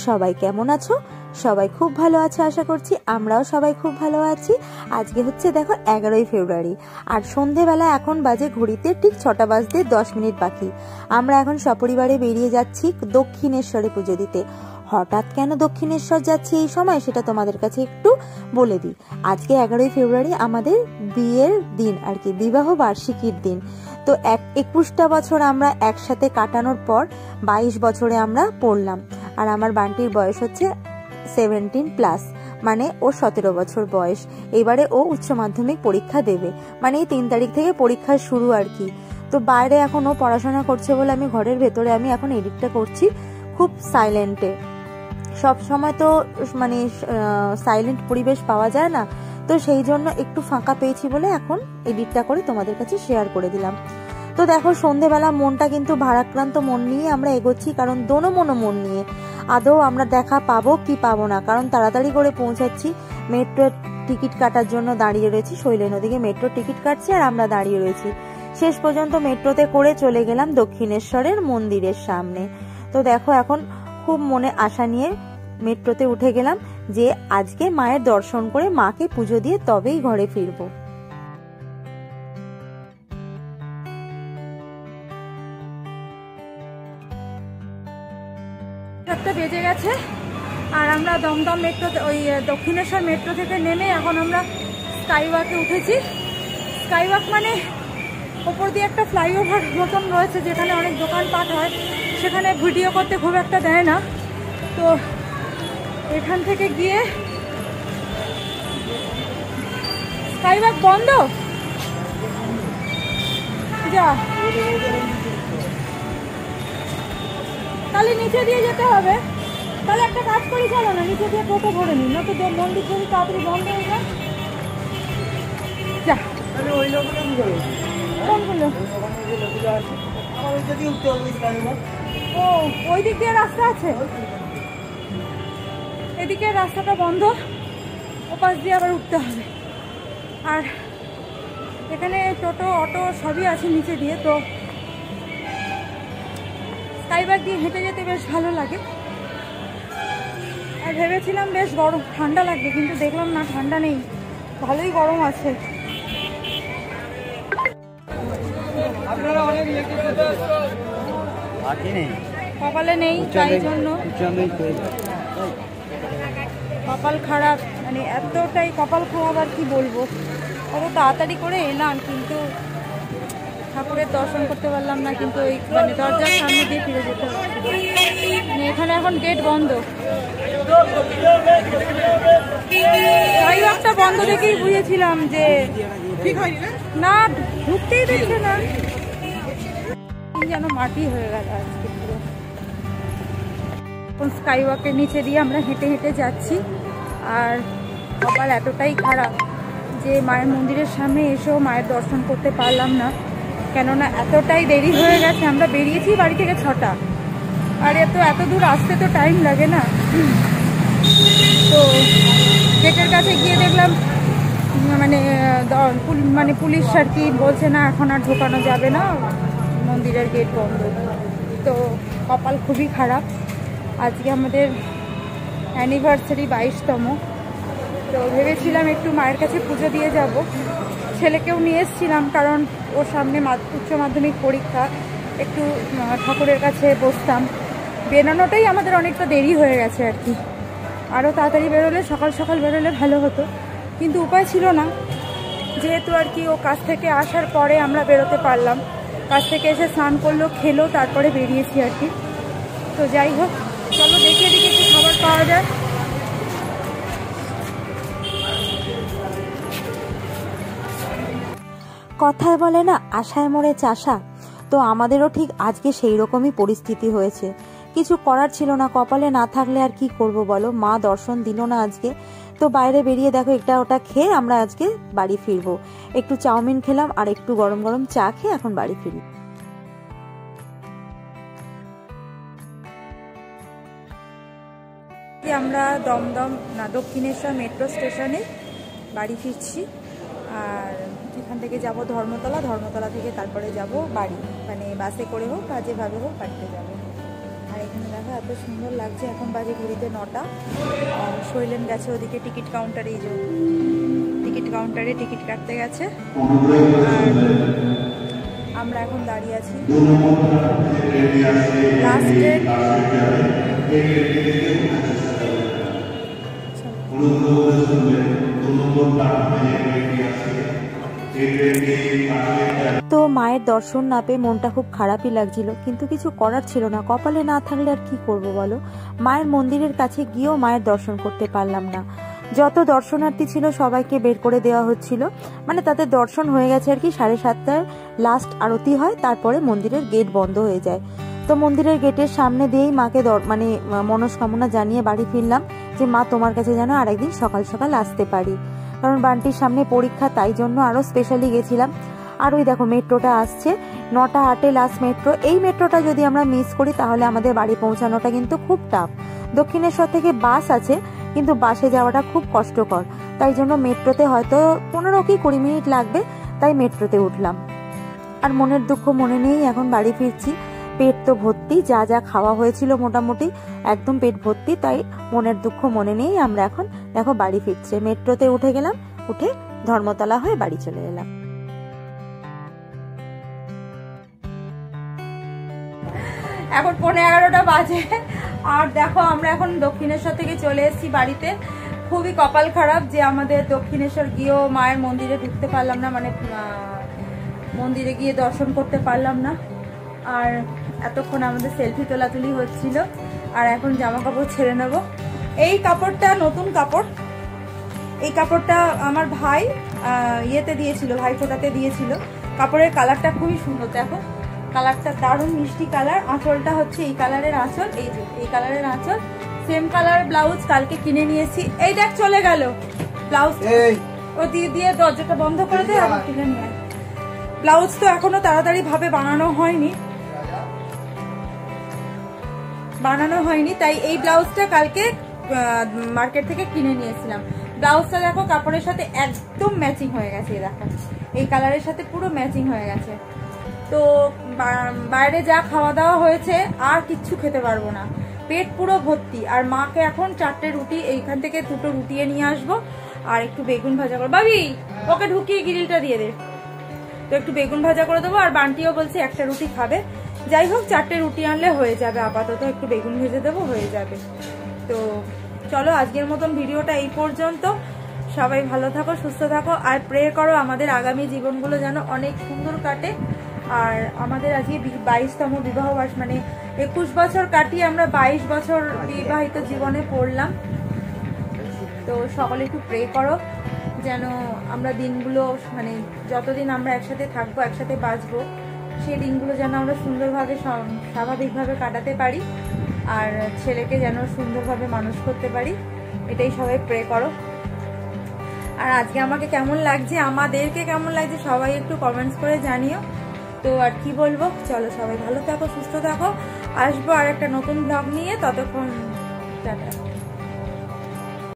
সবাই কেমন আছো? সবাই খুব ভালো আছে আশা করছি। আমরাও সবাই খুব ভালো আছি। আজকে হচ্ছে দেখো 11ই ফেব্রুয়ারি, আর সন্ধেবেলা এখন বাজে ঘড়িতে ঠিক 6টা বাজতে 10 মিনিট বাকি। আমরা এখন সপরিবারে বেরিয়ে যাচ্ছি দক্ষিণেশ্বরে পুজো দিতে। হঠাৎ কেন দক্ষিণেশ্বর যাচ্ছি এই সময় সেটা তোমাদের কাছে একটু বলে দিই। আজকে 11ই ফেব্রুয়ারি আমাদের বিয়ের দিন, আর কি বিবাহ বার্ষিকীর দিন। তো 21টা বছর আমরা একসাথে কাটানোর পর 22 বছরে আমরা পড়লাম। আর আমার বান্টির বয়স হচ্ছে 17+, মানে ও 17 বছর বয়স। এবারে ও উচ্চ মাধ্যমিক পরীক্ষা দেবে, মানে এই 3 তারিখ থেকে পরীক্ষা শুরু আর কি। তো বাইরে এখন ও পড়াশোনা করছে বলে আমি ঘরের ভেতরে আমি এখন এডিটটা করছি খুব সাইলেন্টে। সব সময় তো মানে সাইলেন্ট পরিবেশ পাওয়া যায় না, তো সেই জন্য একটু ফাঁকা পেয়েছি বলে এখন এডিটটা করে তোমাদের কাছে শেয়ার করে দিলাম। তো দেখো সন্ধেবেলা মনটা কিন্তু ভারাক্রান্ত মন নিয়ে আমরা এগোচ্ছি, কারণ দোনো মন নিয়ে আদৌ আমরা দেখা পাবো কি পাবো না, কারণ তাড়াতাড়ি করে পৌঁছাচ্ছি। মেট্রোর টিকিট কাটার জন্য দাঁড়িয়ে রয়েছি, শৈলেন ওদিকে মেট্রোর টিকিট কাটছে আর আমরা দাঁড়িয়ে রয়েছি। শেষ পর্যন্ত মেট্রোতে করে চলে গেলাম দক্ষিণেশ্বরের মন্দিরের সামনে। তো দেখো এখন খুব মনে আশা নিয়ে মেট্রোতে উঠে গেলাম যে আজকে মায়ের দর্শন করে মাকে পুজো দিয়ে তবেই ঘরে ফিরবো। একটা বেজে গেছে আর আমরা দমদম মেট্রোতে ওই দক্ষিণেশ্বর মেট্রো থেকে নেমে এখন আমরা স্কাইওয়াকে উঠেছি। স্কাইওয়াক মানে ওপর দিয়ে একটা ফ্লাইওভার মতন রয়েছে যেখানে অনেক দোকানপাট হয়, সেখানে ভিডিও করতে খুব একটা দেয় না। তো এখান থেকে গিয়ে স্কাইওয়াক বন্ধ, যা তাহলে নিচে দিয়ে যেতে হবে। তাহলে একটা কাজ করি, চলো না নিচে দিয়ে টোটো ভরে নিই, না তো মন্দির যদি তাড়াতাড়ি বন্ধ হয়ে যায়। যা কোনগুলো? ও ওই দিক দিয়ে রাস্তা আছে, এদিকে রাস্তাটা বন্ধ, ওপাশ দিয়ে আবার উঠতে হবে। আর এখানে টোটো অটো সবই আছে নিচে দিয়ে। তো স্কাইওয়াক দিয়ে হেঁটে যেতে বেশ ভালো লাগে। আর ভেবেছিলাম বেশ গরম ঠান্ডা লাগবে, কিন্তু দেখলাম না ঠান্ডা নেই, ভালোই গরম আছে। কপালে নেই, তাই জন্য কপাল খারাপ, মানে এতটাই কপাল খারাপ আর কি বলবো। অত তাড়াতাড়ি করে এলাম কিন্তু ঠাকুরের দর্শন করতে পারলাম না, কিন্তু ওই মানে দরজার সামনে দিয়ে ফিরে যেতে হবে। এখানে এখন গেট বন্ধ, স্কাইওয়াকটা বন্ধ দেখেই বুঝেছিলাম যে না ঢুকতেই দিচ্ছে না, যেন মাটি হয়ে গেল আজকে পুরো। এখন স্কাইওয়াকের নিচে দিয়ে আমরা হেঁটে হেঁটে যাচ্ছি। আর কপাল এতটাই খারাপ যে মায়ের মন্দিরের সামনে এসেও মায়ের দর্শন করতে পারলাম না, কেননা এতটাই দেরি হয়ে গেছে। আমরা বেরিয়েছি বাড়ি থেকে 6টা, আর এত দূর আসতে তো টাইম লাগে না। তো গেটের কাছে গিয়ে দেখলাম মানে পুলিশ আর কি বলছে না এখন আর ঢোকানো যাবে না, মন্দিরের গেট বন্ধ। তো কপাল খুবই খারাপ। আজকে আমাদের অ্যানিভার্সারি 22তম। তো ভেবেছিলাম একটু মায়ের কাছে পুজো দিয়ে যাব, ছেলেকেও নিয়ে এসেছিলাম কারণ ওর সামনে উচ্চ মাধ্যমিক পরীক্ষা, একটু ঠাকুরের কাছে বসতাম। বেরোনোটাই আমাদের অনেকটা দেরি হয়ে গেছে আর কি, আরও তাড়াতাড়ি বেরোলে সকাল সকাল বেরোলে ভালো হতো, কিন্তু উপায় ছিল না। যেহেতু আর কি ও কাজ থেকে আসার পরে আমরা বেরোতে পারলাম, কাজ থেকে এসে স্নান করলো, খেলো, তারপরে বেরিয়েছি আর কি। তো যাই হোক, চলো দেখে এদিকে একটু খাবার পাওয়া যায়। কথায় বলে না আশায় মরে চাষা, তো আমাদেরও ঠিক আজকে সেই রকমই পরিস্থিতি হয়েছে। কিছু করার ছিল না, কপালে না থাকলে আর কি করব বলো, মা দর্শন দিল না আজকে। তো বাইরে বেরিয়ে দেখো এটা ওটা খেয়ে আমরা আজকে বাড়ি ফিরবো। একটু চাউমিন খেলাম আর একটু গরম গরম চা খেয়ে এখন বাড়ি ফিরি। আমরা দক্ষিণেশ্বর মেট্রো স্টেশনে বাড়ি ফিরছি। আর এখান থেকে যাব ধর্মতলা থেকে তারপরে যাব বাড়ি, মানে বাসে করে হোক বা যেভাবে হোক বাড়িতে যাব। আর দেখো এত সুন্দর লাগছে। এখন বাজে ঘড়িতে 9টা। শৈলেন গেছে ওদিকে টিকিট কাউন্টারে, এই যে টিকিট কাউন্টারে টিকিট কাটতে গেছে। আর আমরা এখন দাঁড়িয়ে আছি লাস্টে। তো মায়ের দর্শন না পেয়ে মনটা খুব খারাপই লাগছিল, কিন্তু কিছু করার ছিল না। কপালে না থাকলে আর কি করব বলো। মায়ের মন্দিরের কাছে গিয়েও মায়ের দর্শন করতে পারলাম না। যত দর্শনার্থী ছিল সবাইকে বের করে দেওয়া হচ্ছিল, মানে তাদের দর্শন হয়ে গেছে আর কি। 7:30টায় লাস্ট আরতি হয়, তারপরে মন্দিরের গেট বন্ধ হয়ে যায়। তো মন্দিরের গেটের সামনে দিয়েই মাকে মানে মনস্কামনা জানিয়ে বাড়ি ফিরলাম যে মা তোমার কাছে যেন আরেকদিন সকাল সকাল আসতে পারি, কারণ বান্টির সামনে পরীক্ষা, তাই জন্য আরো স্পেশালি গেছিলাম। আর ওই দেখো মেট্রোটা আসছে 9:08 লাস্ট মেট্রো। এই মেট্রোটা যদি আমরা মিস করি তাহলে আমাদের বাড়ি পৌঁছানোটা কিন্তু খুব টাফ। দক্ষিণেশ্বর থেকে বাস আছে, কিন্তু বাসে যাওয়াটা খুব কষ্টকর, তাই জন্য মেট্রোতে হয়তো 15 কি 20 মিনিট লাগবে, তাই মেট্রোতে উঠলাম। আর মনের দুঃখ মনে নেই, এখন বাড়ি ফিরছি। পেট তো ভর্তি, যা যা খাওয়া হয়েছিল মোটামুটি একদম পেট ভর্তি, তাই মনের দুঃখ মনে নেই। আমরা এখন দেখো বাড়ি ফিরছে, মেট্রোতে উঠে গেলাম, উঠে ধর্মতলা হয়ে বাড়ি চলে এলাম। এখন 11:15 বাজে। আর দেখো আমরা এখন দক্ষিণেশ্বর থেকে চলে এসেছি বাড়িতে। খুবই কপাল খারাপ যে আমাদের দক্ষিণেশ্বর গিয়েও মায়ের মন্দিরে ঢুকতে পারলাম না, মানে মন্দিরে গিয়ে দর্শন করতে পারলাম না। আর এতক্ষণ আমাদের সেলফি তোলাতুলি হচ্ছিল। আর এখন জামা কাপড় ছেড়ে নেব। এই কাপড়টা নতুন কাপড়, এই কাপড়টা আমার ভাই ইয়েতে দিয়েছিল, ভাই ফোটাতে দিয়েছিল। কাপড়ের কালারটা খুবই সুন্দর, দেখো কালারটা দারুণ মিষ্টি কালার। আঁচলটা হচ্ছে এই কালারের আঁচল, এই যে এই কালারের আঁচল। সেম কালার ব্লাউজ কালকে কিনে নিয়েছি। এই দেখ চলে গেল ব্লাউজ, ও দিয়ে দিয়ে দরজাটা বন্ধ করে দে, আবার কিনে নিয়ে। ব্লাউজ তো এখনো তাড়াতাড়ি ভাবে বানানো হয়নি, তাই এই ব্লাউজটা কালকে মার্কেট থেকে কিনে নিয়েছিলাম। ব্লাউজটা দেখো কাপড়ের সাথে একদম ম্যাচিং হয়ে গেছে, দেখো এই কালারের সাথে পুরো ম্যাচিং হয়ে গেছে। তো বাইরে যা খাওয়া দাওয়া হয়েছে আর কিচ্ছু খেতে পারবো না, পেট পুরো ভর্তি। আর মাকে এখন 4টে রুটি, এইখান থেকে 2টো রুটিয়ে নিয়ে আসবো আর একটু বেগুন ভাজা করবো। ভাবি ওকে ঢুকিয়ে গ্রিলটা দিয়ে দে, তো একটু বেগুন ভাজা করে দেবো। আর বান্টিও বলছে একটা রুটি খাবে। যাই হোক 4টে রুটি আনলে হয়ে যাবে, আপাতত একটু বেগুন ভেজে দেবো, হয়ে যাবে। তো চলো আজকের মতন ভিডিওটা এই পর্যন্ত। সবাই ভালো থাকো, সুস্থ থাকো, আর প্রে করো আমাদের আগামী জীবনগুলো যেন অনেক সুন্দর কাটে। আর আমাদের আজকে 22তম বিবাহ বার্ষ, মানে 21 বছর কাটিয়ে আমরা 22 বছর বিবাহিত জীবনে পড়লাম। তো সকলে একটু প্রে করো যেন আমরা দিনগুলো, মানে যতদিন আমরা একসাথে থাকবো, একসাথে বাঁচবো, সেই দিনগুলো যেন আমরা সুন্দরভাবে স্বাভাবিকভাবে কাটাতে পারি, আর ছেলেকে যেন সুন্দরভাবে মানুষ করতে পারি, এটাই সবাই প্রে করো। আর আজকে আমাকে কেমন লাগছে, আমাদেরকে কেমন লাগছে সবাই একটু কমেন্টস করে জানিও। তো আর কি বলবো, চলো সবাই ভালো থাকো, সুস্থ থাকো। আসবো আর একটা নতুন ব্লগ নিয়ে, ততক্ষণ টাটা।